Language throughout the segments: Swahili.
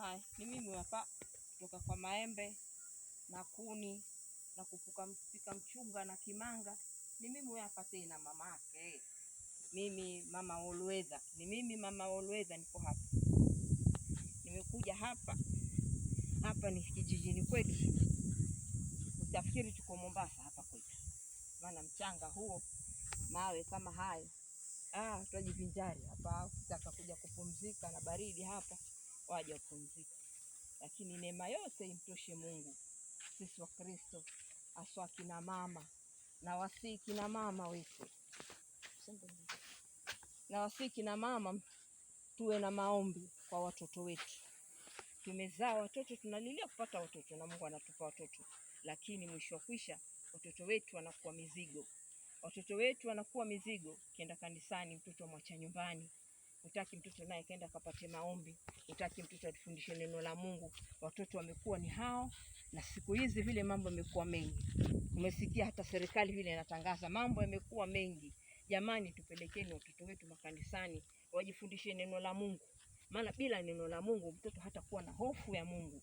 Haya, ni mimi hapa kutoka kwa maembe na kuni na kupika mchunga na kimanga. Ni mimi hapa tena mamake. Mimi mama Olweza. Ni mimi mama Olweza niko hapa. Nimekuja hapa. Hapa ni kijijini kwetu. Utafikiri tuko Mombasa hapa kwetu. Maana mchanga huo, mawe kama hayo. Tutajivinjari hapa. Ukitaka kuja kupumzika na baridi hapa, waje kupumzika. Lakini neema yote imtoshe Mungu. Sisi wa Kristo, aswa kina mama na wasii kina mama wetu. Na wasii kina mama tuwe na maombi kwa watoto wetu. Tumezaa watoto, tunalilia kupata watoto na Mungu anatupa watoto. Lakini mwisho wa kwisha watoto wetu wanakuwa mizigo. Watoto wetu wanakuwa mizigo. Kienda kanisani mtoto mwacha nyumbani. Utaki mtoto naye kaenda kapate maombi. Utaki mtoto atufundishe neno la Mungu. Watoto wamekuwa ni hao, na siku hizi vile mambo yamekuwa mengi. Umesikia hata serikali vile inatangaza mambo yamekuwa mengi. Jamani, tupelekeni watoto wetu makanisani wajifundishe neno la Mungu. Maana bila neno la Mungu mtoto hatakuwa na hofu ya Mungu.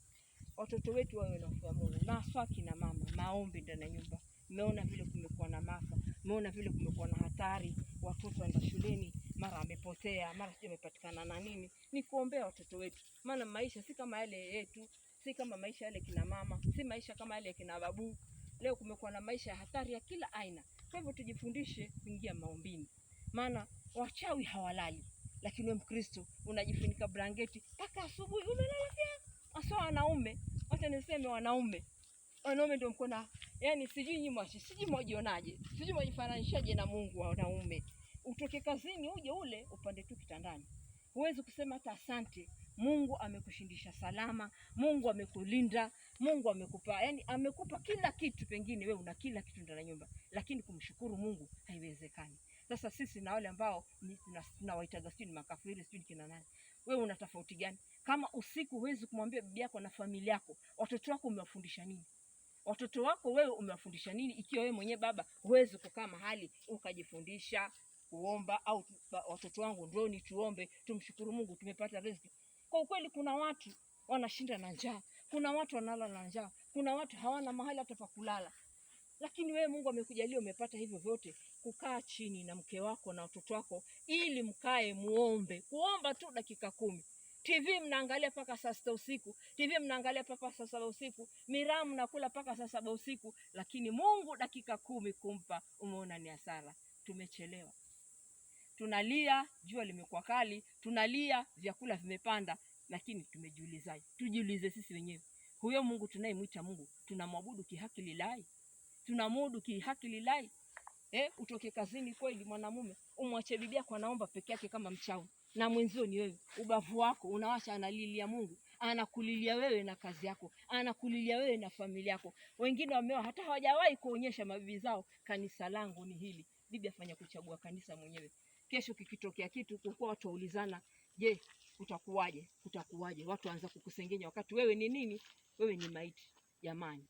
Watoto wetu wawe na hofu ya Mungu. Na aswa kina mama, maombi ndani ya nyumba. Umeona vile kumekuwa na maafa, umeona vile kumekuwa na hatari, watoto waenda shuleni, mara amepotea, mara sio amepatikana na nini. Ni kuombea watoto wetu. Maana maisha si kama yale yetu, si kama maisha yale kina mama, si maisha kama yale kina babu. Leo kumekuwa na maisha ya hatari ya kila aina. Kwa hivyo tujifundishe kuingia maombini. Maana wachawi hawalali, lakini wewe Mkristo unajifunika blanketi mpaka asubuhi umelala pia. Aswa wanaume, hata niseme wanaume ndio mko na, yani sijui nyinyi sijui mjionaje, sijui mjifananishaje na Mungu wa wanaume. Utoke kazini uje ule upande tu kitandani. Huwezi kusema hata asante. Mungu amekushindisha salama, Mungu amekulinda, Mungu amekupa, yani amekupa kila kitu, pengine wewe una kila kitu ndani ya nyumba, lakini kumshukuru Mungu haiwezekani. Sasa sisi na wale ambao tunawaitaga sisi ni makafiri, sisi kina nani? Wewe una tofauti gani? Kama usiku huwezi kumwambia bibi yako na familia yako, watoto wako umewafundisha nini? Watoto wako wewe umewafundisha nini ikiwa wewe mwenyewe baba huwezi kukaa mahali ukajifundisha kuomba, au watoto wangu ndio tuombe, tumshukuru Mungu tumepata riziki. Kwa ukweli kuna watu wanashinda na njaa, kuna watu wanalala na njaa, kuna watu hawana mahali hata pa kulala. Lakini wewe Mungu amekujalia umepata hivyo vyote, kukaa chini na mke wako na watoto wako ili mkae muombe. Kuomba tu dakika 10. TV mnaangalia paka saa 6 usiku, TV mnaangalia paka saa 7 usiku, miraa mnakula paka saa 7 usiku, lakini Mungu dakika 10 kumpa, umeona ni hasara. Tumechelewa. Tunalia jua limekuwa kali, tunalia vyakula vimepanda, lakini tumejiulizaje? Tujiulize sisi wenyewe. Huyo Mungu tunayemwita Mungu, tunamwabudu kihaki lillahi? Tunamudu kihaki lillahi? Utoke kazini kweli mwanamume, umwache bibi yako anaomba peke yake kama mchawi, na mwenzio ni wewe, ubavu wako unawacha analilia Mungu, anakulilia wewe na kazi yako, anakulilia wewe na familia yako. Wengine wameoa hata hawajawahi kuonyesha mabibi zao, kanisa langu ni hili. Bibi afanya kuchagua kanisa mwenyewe. Kesho kikitokea kitu kwa watu waulizana, je, utakuwaje? Utakuwaje? Watu waanza kukusengenya wakati wewe ni nini? Wewe ni maiti. Jamani.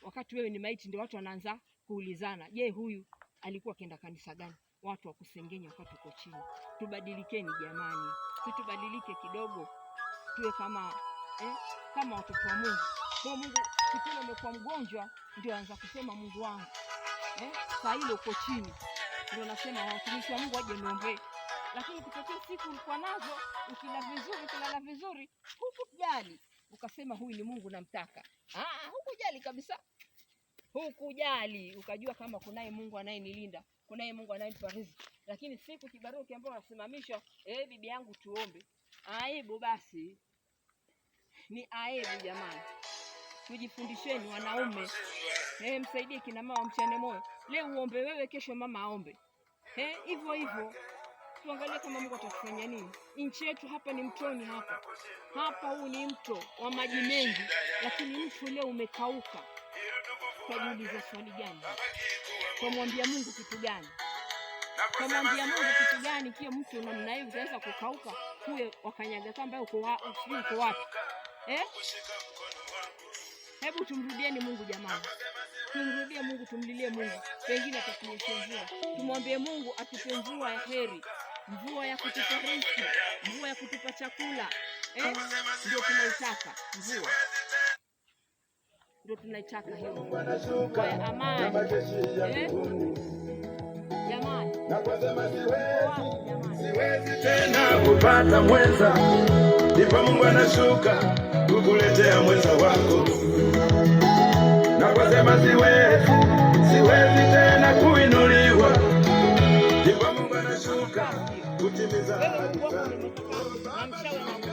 Wakati wewe ni maiti ndio watu wanaanza kuulizana, je, huyu alikuwa kenda kanisa gani? Watu wakusengenya wakati uko chini. Tubadilikeni jamani. Tubadilike kidogo. Tuwe kama watoto wa Mungu. Kwa Mungu kipindi umekuwa mgonjwa ndio anza kusema Mungu wangu. Saa ile uko chini ndio nasema watumishi wa Mungu waje niombe. Lakini kutokea siku ulikuwa nazo, ukilala vizuri, hukujali. Ukasema huyu ni Mungu namtaka. Hukujali kabisa. Hukujali, ukajua kama kunaye Mungu anayenilinda, kunaye Mungu anayenipa riziki. Lakini siku kibarua kiambao unasimamishwa, bibi yangu tuombe. Aibu basi. Ni aibu jamani. Tujifundisheni wanaume. Msaidie kina mama mchane moyo. Leo uombe wewe, kesho mama aombe. Hivyo hivyo. Tuangalie kama Mungu atatufanyia nini. Nchi yetu hapa ni mtoni hapa. Hapa huu ni mto wa maji mengi, lakini mto leo umekauka. Tujiulize swali gani? Tumwambia Mungu kitu gani? Tumwambia Mungu kitu gani kia mtu namna hiyo utaweza kukauka? Huyo wakanyaga kamba uko wapi? Hebu tumrudieni Mungu jamani. Tumrudie Mungu, tumlilie Mungu. Pengine atatunyeshea mvua. Tumwambie Mungu atupe mvua ya heri, mvua ya kutupa riziki, mvua ya kutupa chakula. Ndio tunaitaka mvua, ndio tunaitaka hiyo kwa amani. Jamani, siwezi tena kupata mwenza, ndipo Mungu anashuka kukuletea mwenza wako. Na kusema siwezi tena kuinuliwa, ndipo Mungu anashuka kutimiza ahadi zake.